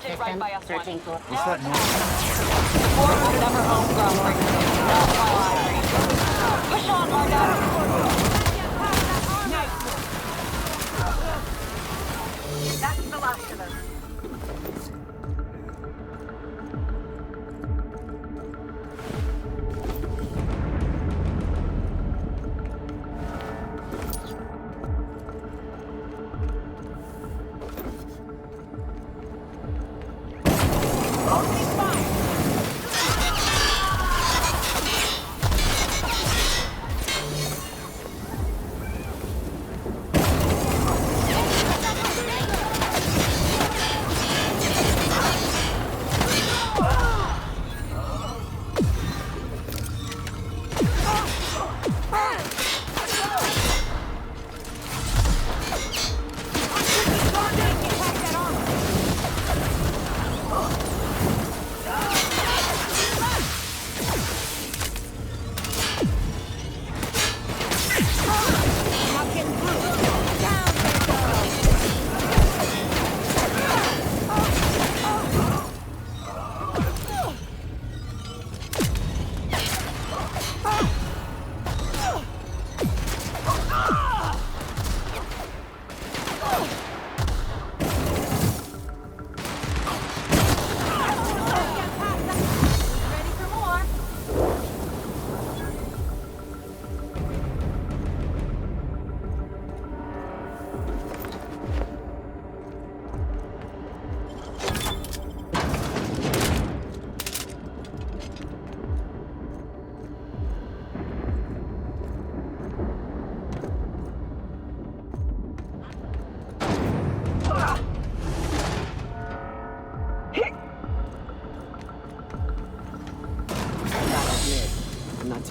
did right by us once. What's that noise? The board was never homegrown. Not while I read. Push on, Margot. That's the last of us.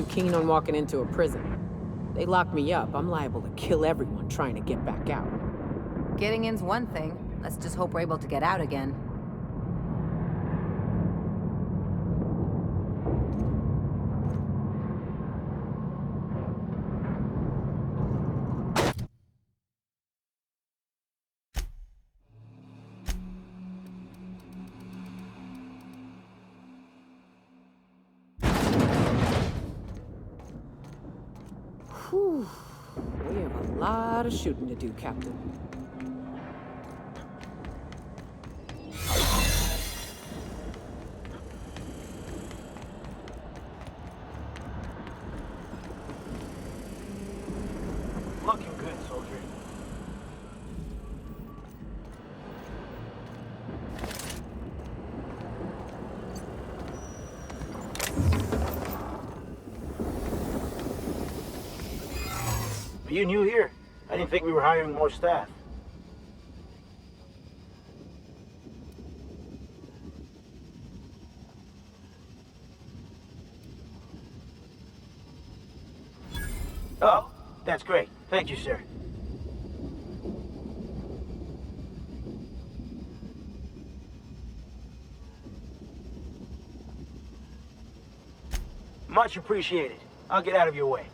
Keen on walking into a prison. They lock me up, I'm liable to kill everyone trying to get back out. Getting in's one thing. Let's just hope we're able to get out again. Whew. We have a lot of shooting to do, Captain. Looking good, soldier. Are you new here? I didn't think we were hiring more staff. Oh, that's great. Thank you, sir. Much appreciated. I'll get out of your way.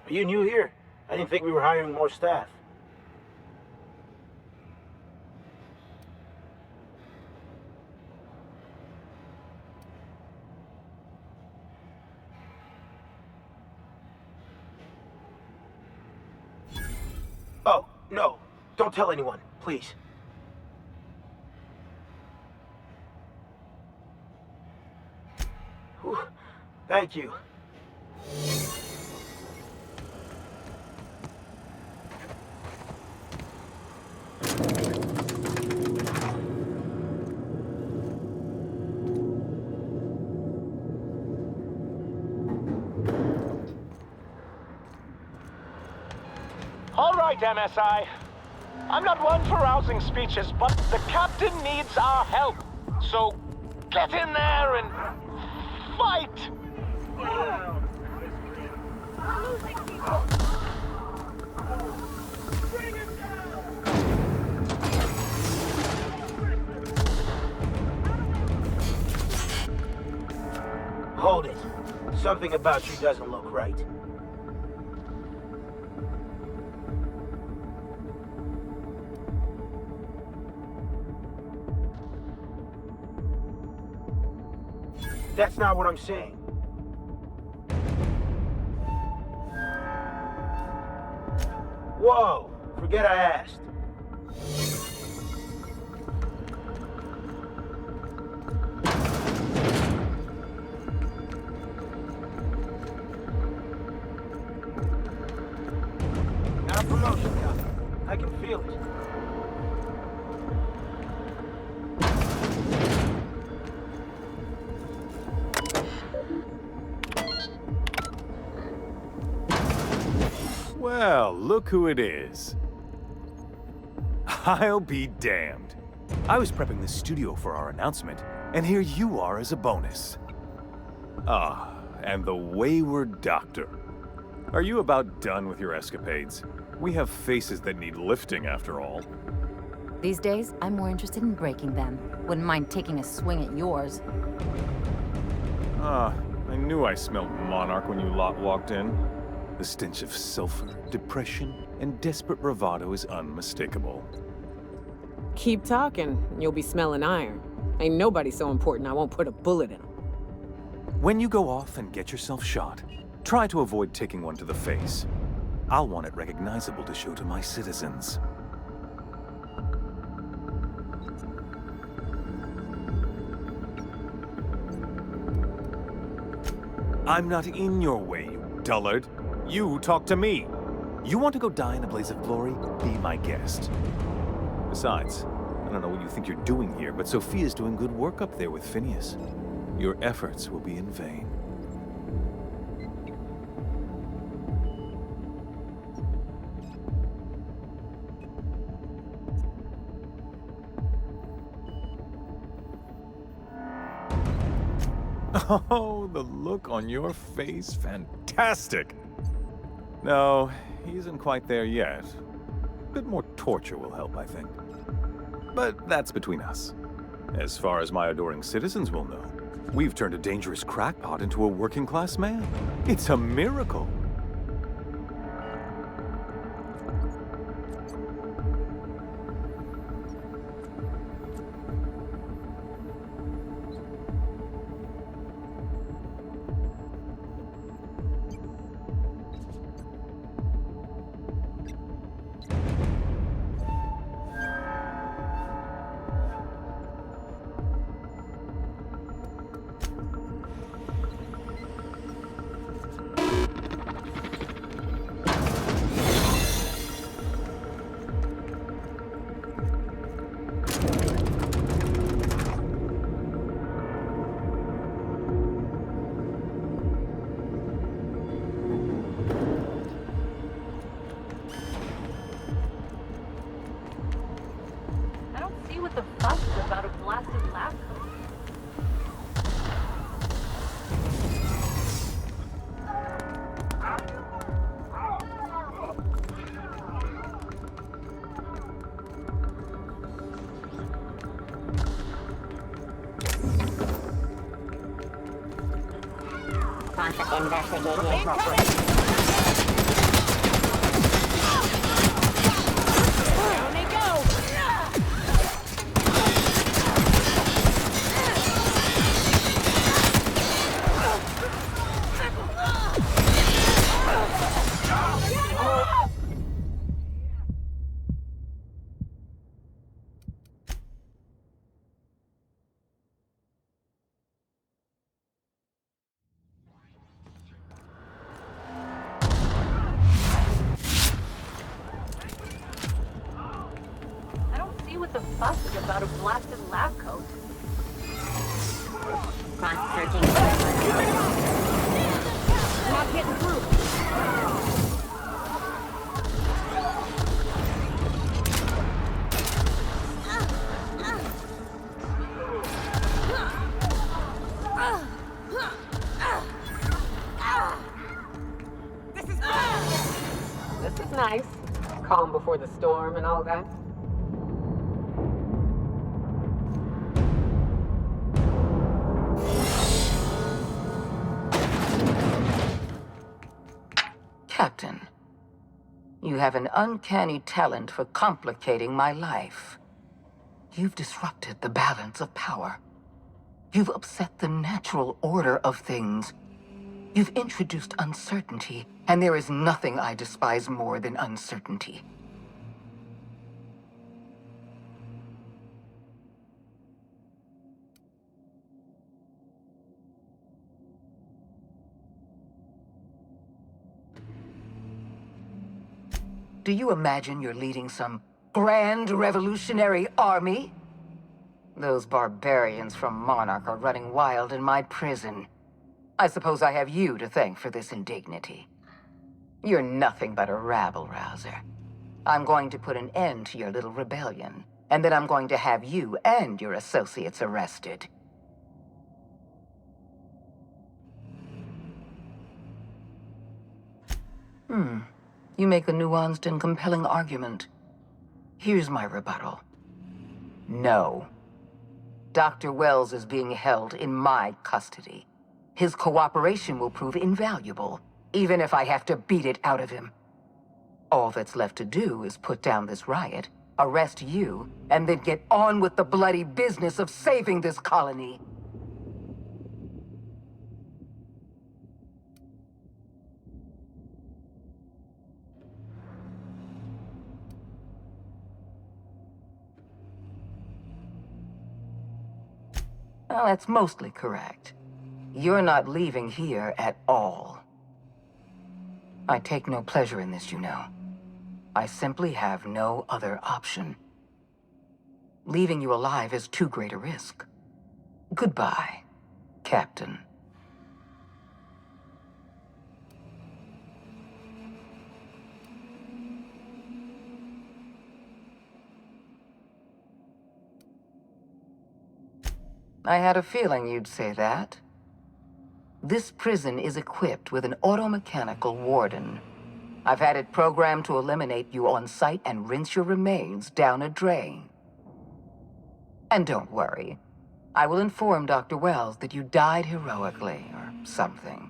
Are you new here? I didn't think we were hiring more staff. Oh, no. Don't tell anyone, please. Whew. Thank you. All right, MSI. I'm not one for rousing speeches, but the captain needs our help. So get in there and fight! Hold it. Something about you doesn't look right. That's not what I'm saying. Whoa! Forget I asked. Not a promotion coming. I can feel it. Well, look who it is. I'll be damned. I was prepping the studio for our announcement, and here you are as a bonus. Ah, and the wayward doctor. Are you about done with your escapades? We have faces that need lifting, after all. These days, I'm more interested in breaking them. Wouldn't mind taking a swing at yours. Ah, I knew I smelled Monarch when you lot walked in. The stench of sulfur, depression, and desperate bravado is unmistakable. Keep talking, and you'll be smelling iron. Ain't nobody so important I won't put a bullet in him. When you go off and get yourself shot, try to avoid taking one to the face. I'll want it recognizable to show to my citizens. I'm not in your way, you dullard. You talk to me. You want to go die in a blaze of glory? Be my guest. Besides, I don't know what you think you're doing here, but Sophia's doing good work up there with Phineas. Your efforts will be in vain. Oh, the look on your face. Fantastic! No, he isn't quite there yet. A bit more torture will help, I think. But that's between us. As far as my adoring citizens will know, we've turned a dangerous crackpot into a working-class man. It's a miracle. What the fuss is about a blasted laptop? Investigating. the fuss is about a blasted lab coat? Searching. Not getting through. This is nice. Calm before the storm and all that. Captain, you have an uncanny talent for complicating my life. You've disrupted the balance of power. You've upset the natural order of things. You've introduced uncertainty, and there is nothing I despise more than uncertainty. Do you imagine you're leading some grand revolutionary army? Those barbarians from Monarch are running wild in my prison. I suppose I have you to thank for this indignity. You're nothing but a rabble-rouser. I'm going to put an end to your little rebellion, and then I'm going to have you and your associates arrested. You make a nuanced and compelling argument. Here's my rebuttal. No. Dr. Wells is being held in my custody. His cooperation will prove invaluable, even if I have to beat it out of him. All that's left to do is put down this riot, arrest you, and then get on with the bloody business of saving this colony. Well, that's mostly correct. You're not leaving here at all. I take no pleasure in this, you know. I simply have no other option. Leaving you alive is too great a risk. Goodbye, Captain. I had a feeling you'd say that. This prison is equipped with an automechanical warden. I've had it programmed to eliminate you on sight and rinse your remains down a drain. And don't worry. I will inform Dr. Wells that you died heroically, or something.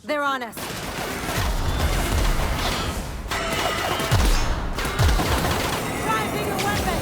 They're on us. Try and pick your weapon.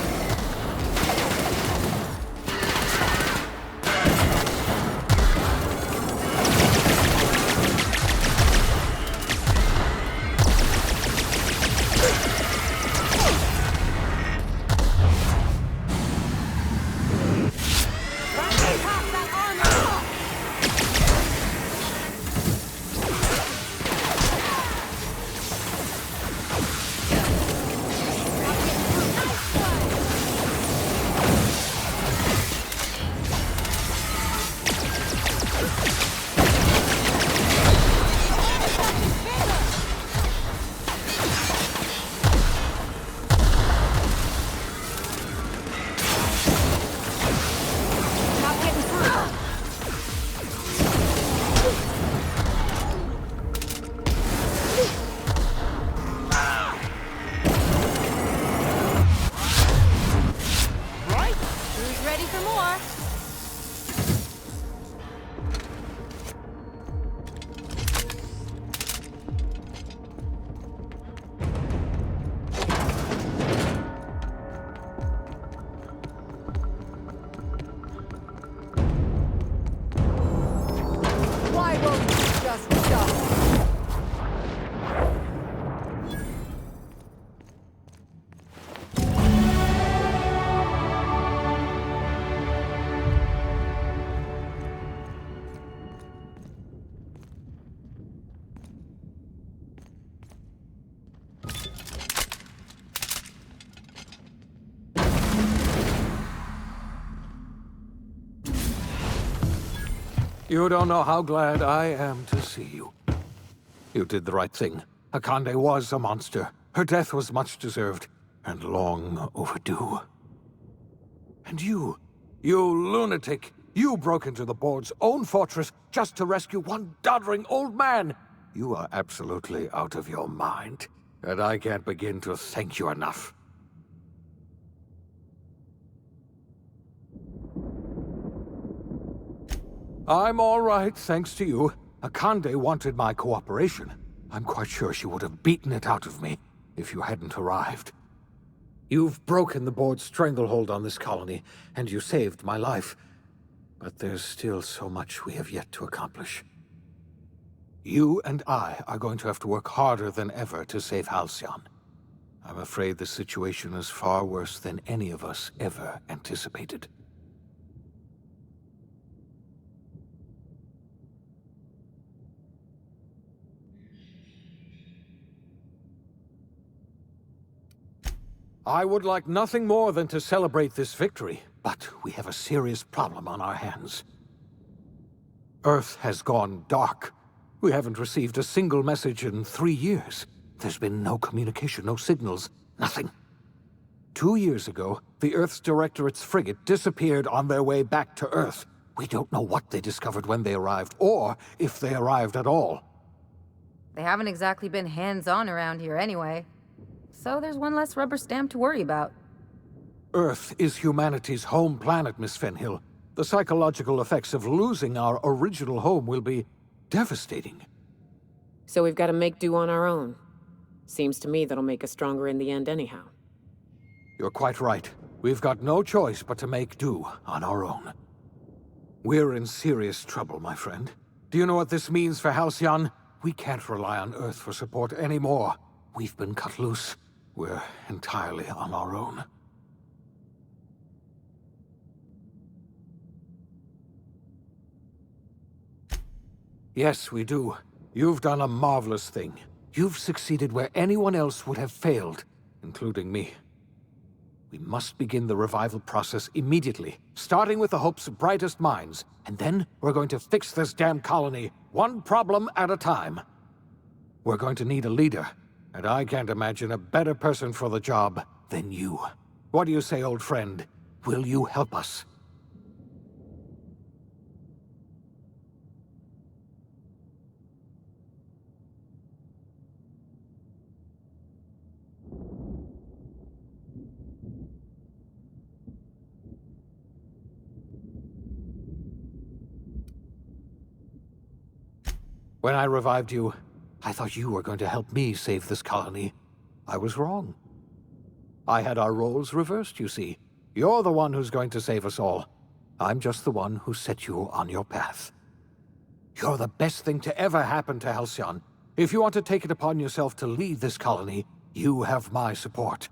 You don't know how glad I am to see you. You did the right thing. Akande was a monster. Her death was much deserved, and long overdue. And you lunatic, you broke into the board's own fortress just to rescue one doddering old man. You are absolutely out of your mind, and I can't begin to thank you enough. I'm all right, thanks to you. Akande wanted my cooperation. I'm quite sure she would have beaten it out of me if you hadn't arrived. You've broken the board's stranglehold on this colony, and you saved my life. But there's still so much we have yet to accomplish. You and I are going to have to work harder than ever to save Halcyon. I'm afraid the situation is far worse than any of us ever anticipated. I would like nothing more than to celebrate this victory, but we have a serious problem on our hands. Earth has gone dark. We haven't received a single message in 3 years. There's been no communication, no signals, nothing. 2 years ago, the Earth's Directorate's frigate disappeared on their way back to Earth. We don't know what they discovered when they arrived, or if they arrived at all. They haven't exactly been hands-on around here anyway. So there's one less rubber stamp to worry about. Earth is humanity's home planet, Miss Fenhill. The psychological effects of losing our original home will be devastating. So we've got to make do on our own. Seems to me that'll make us stronger in the end anyhow. You're quite right. We've got no choice but to make do on our own. We're in serious trouble, my friend. Do you know what this means for Halcyon? We can't rely on Earth for support anymore. We've been cut loose. We're entirely on our own. Yes, we do. You've done a marvelous thing. You've succeeded where anyone else would have failed, including me. We must begin the revival process immediately, starting with the Hope's brightest minds, and then we're going to fix this damn colony, one problem at a time. We're going to need a leader, and I can't imagine a better person for the job than you. What do you say, old friend? Will you help us? When I revived you, I thought you were going to help me save this colony. I was wrong. I had our roles reversed, you see. You're the one who's going to save us all. I'm just the one who set you on your path. You're the best thing to ever happen to Halcyon. If you want to take it upon yourself to lead this colony, you have my support.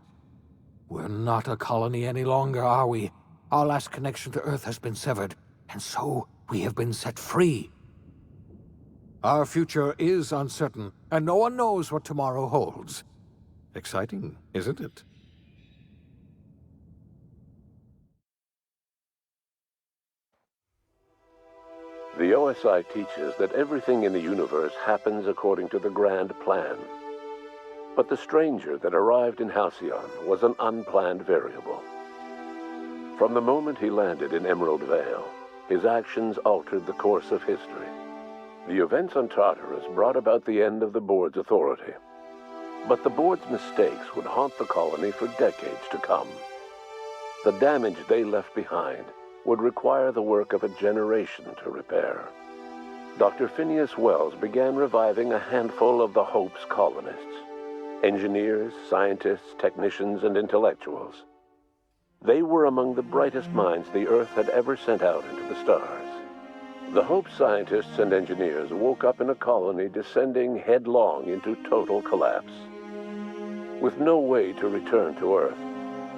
We're not a colony any longer, are we? Our last connection to Earth has been severed, and so we have been set free. Our future is uncertain, and no one knows what tomorrow holds. Exciting, isn't it? The OSI teaches that everything in the universe happens according to the grand plan. But the stranger that arrived in Halcyon was an unplanned variable. From the moment he landed in Emerald Vale, his actions altered the course of history. The events on Tartarus brought about the end of the board's authority. But the board's mistakes would haunt the colony for decades to come. The damage they left behind would require the work of a generation to repair. Dr. Phineas Wells began reviving a handful of the Hope's colonists. Engineers, scientists, technicians, and intellectuals. They were among the brightest minds the Earth had ever sent out into the stars. The Hope scientists and engineers woke up in a colony descending headlong into total collapse. With no way to return to Earth,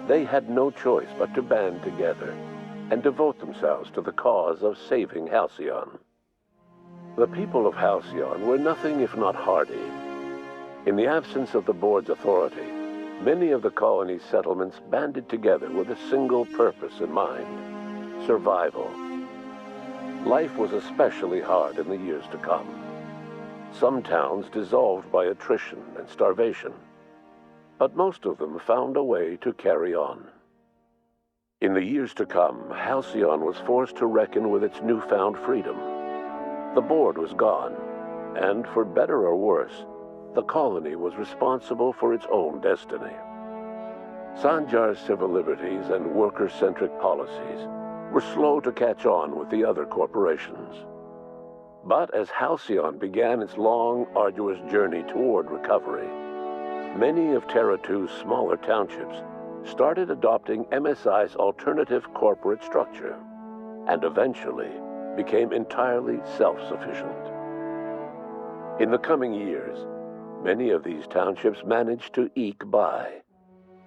they had no choice but to band together and devote themselves to the cause of saving Halcyon. The people of Halcyon were nothing if not hardy. In the absence of the board's authority, many of the colony's settlements banded together with a single purpose in mind: survival. life was especially hard in the years to come. Some towns dissolved by attrition and starvation, but most of them found a way to carry on. In the years to come, Halcyon was forced to reckon with its newfound freedom. The board was gone, and for better or worse, the colony was responsible for its own destiny. Sanjar's civil liberties and worker-centric policies were slow to catch on with the other corporations. But as Halcyon began its long, arduous journey toward recovery, many of Terra 2's smaller townships started adopting MSI's alternative corporate structure, and eventually became entirely self-sufficient. In the coming years, many of these townships managed to eke by,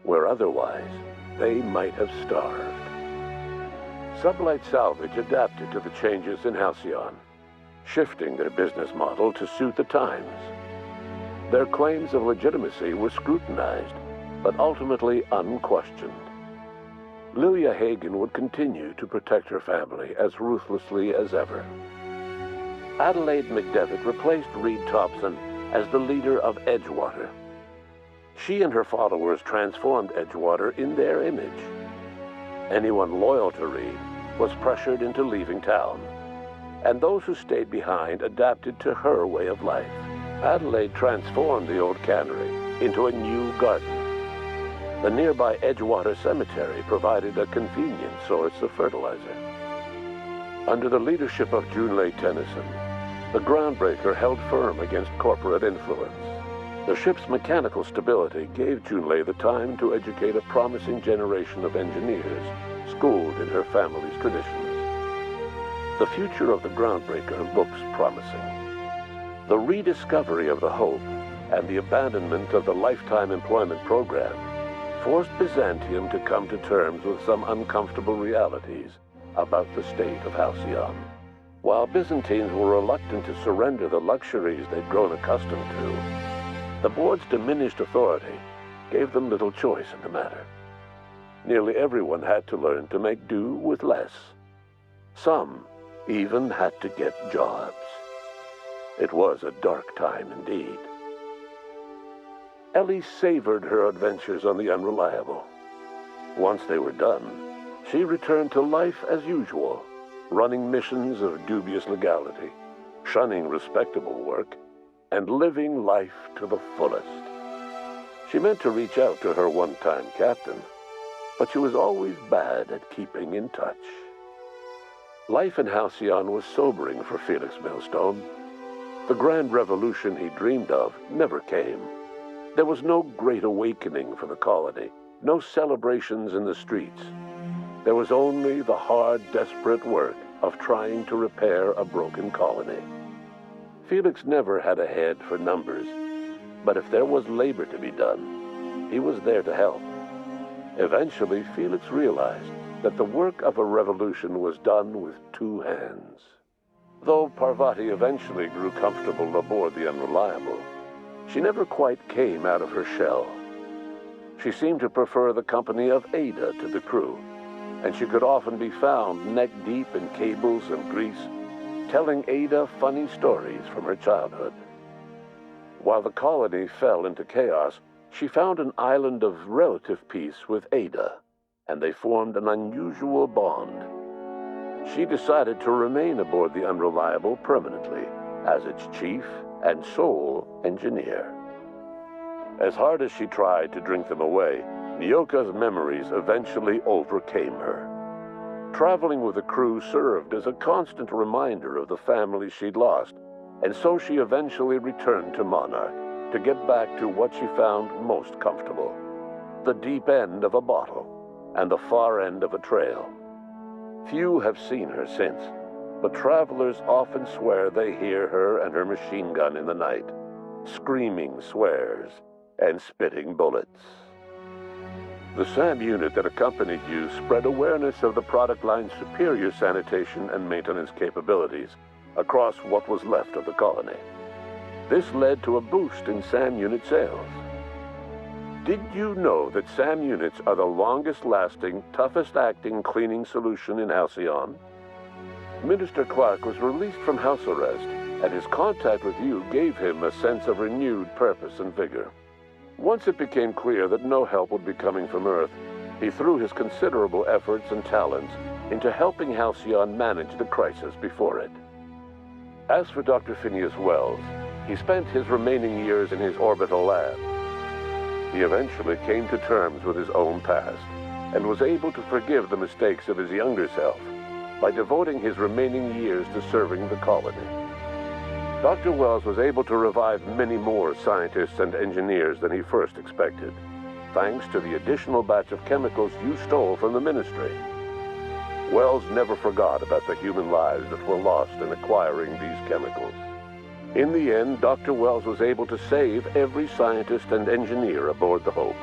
where otherwise they might have starved. Sublight Salvage adapted to the changes in Halcyon, shifting their business model to suit the times. Their claims of legitimacy were scrutinized, but ultimately unquestioned. Lilia Hagen would continue to protect her family as ruthlessly as ever. Adelaide McDevitt replaced Reed Thompson as the leader of Edgewater. She and her followers transformed Edgewater in their image. Anyone loyal to Reed was pressured into leaving town, and those who stayed behind adapted to her way of life. Adelaide transformed the old cannery into a new garden. The nearby Edgewater Cemetery provided a convenient source of fertilizer. Under the leadership of Junlei Tennyson, the Groundbreaker held firm against corporate influence. The ship's mechanical stability gave Junlei the time to educate a promising generation of engineers schooled in her family's traditions. The future of the Groundbreaker looks promising. The rediscovery of the Hope and the abandonment of the lifetime employment program forced Byzantium to come to terms with some uncomfortable realities about the state of Halcyon. While Byzantines were reluctant to surrender the luxuries they'd grown accustomed to, the board's diminished authority gave them little choice in the matter. Nearly everyone had to learn to make do with less. Some even had to get jobs. It was a dark time indeed. Ellie savored her adventures on the Unreliable. Once they were done, she returned to life as usual, running missions of dubious legality, shunning respectable work, and living life to the fullest. She meant to reach out to her one-time captain, but she was always bad at keeping in touch. Life in Halcyon was sobering for Felix Millstone. The grand revolution he dreamed of never came. There was no great awakening for the colony, no celebrations in the streets. There was only the hard, desperate work of trying to repair a broken colony. Felix never had a head for numbers, but if there was labor to be done, he was there to help. Eventually, Felix realized that the work of a revolution was done with two hands. Though Parvati eventually grew comfortable aboard the Unreliable, she never quite came out of her shell. She seemed to prefer the company of Ada to the crew, and she could often be found neck-deep in cables and grease, telling Ada funny stories from her childhood. While the colony fell into chaos, she found an island of relative peace with Ada, and they formed an unusual bond. She decided to remain aboard the Unreliable permanently as its chief and sole engineer. As hard as she tried to drink them away, Nyoka's memories eventually overcame her. Traveling with the crew served as a constant reminder of the family she'd lost, and so she eventually returned to Monarch to get back to what she found most comfortable: the deep end of a bottle and the far end of a trail. Few have seen her since, but travelers often swear they hear her and her machine gun in the night, screaming swears and spitting bullets. The SAM unit that accompanied you spread awareness of the product line's superior sanitation and maintenance capabilities across what was left of the colony. This led to a boost in SAM unit sales. Did you know that SAM units are the longest-lasting, toughest-acting cleaning solution in Halcyon? Minister Clark was released from house arrest, and his contact with you gave him a sense of renewed purpose and vigor. Once it became clear that no help would be coming from Earth, he threw his considerable efforts and talents into helping Halcyon manage the crisis before it. As for Dr. Phineas Wells, he spent his remaining years in his orbital lab. He eventually came to terms with his own past, and was able to forgive the mistakes of his younger self by devoting his remaining years to serving the colony. Dr. Wells was able to revive many more scientists and engineers than he first expected, thanks to the additional batch of chemicals you stole from the Ministry. Wells never forgot about the human lives that were lost in acquiring these chemicals. In the end, Dr. Wells was able to save every scientist and engineer aboard the Hope.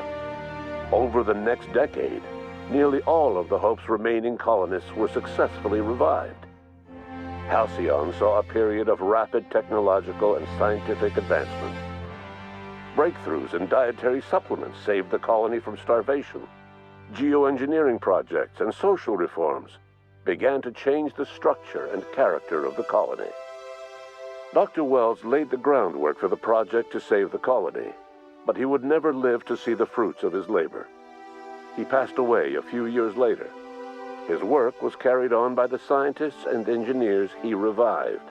Over the next decade, nearly all of the Hope's remaining colonists were successfully revived. Halcyon saw a period of rapid technological and scientific advancement. Breakthroughs in dietary supplements saved the colony from starvation. Geoengineering projects and social reforms began to change the structure and character of the colony. Dr. Wells laid the groundwork for the project to save the colony, but he would never live to see the fruits of his labor. He passed away a few years later. His work was carried on by the scientists and engineers he revived.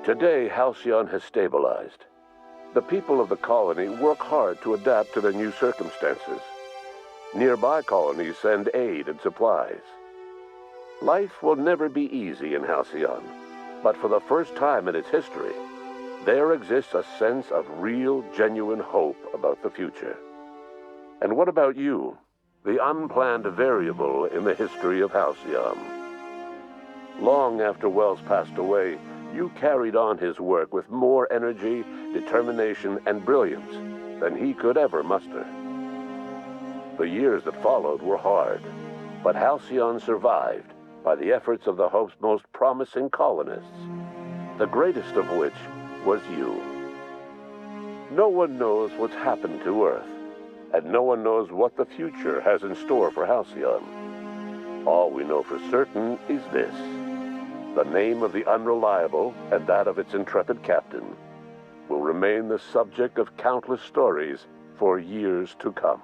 Today, Halcyon has stabilized. The people of the colony work hard to adapt to their new circumstances. Nearby colonies send aid and supplies. Life will never be easy in Halcyon, but for the first time in its history, there exists a sense of real, genuine hope about the future. And what about you? The unplanned variable in the history of Halcyon. Long after Wells passed away, you carried on his work with more energy, determination, and brilliance than he could ever muster. The years that followed were hard, but Halcyon survived by the efforts of the Hope's most promising colonists, the greatest of which was you. No one knows what's happened to Earth, and no one knows what the future has in store for Halcyon. All we know for certain is this: the name of the Unreliable and that of its intrepid captain will remain the subject of countless stories for years to come.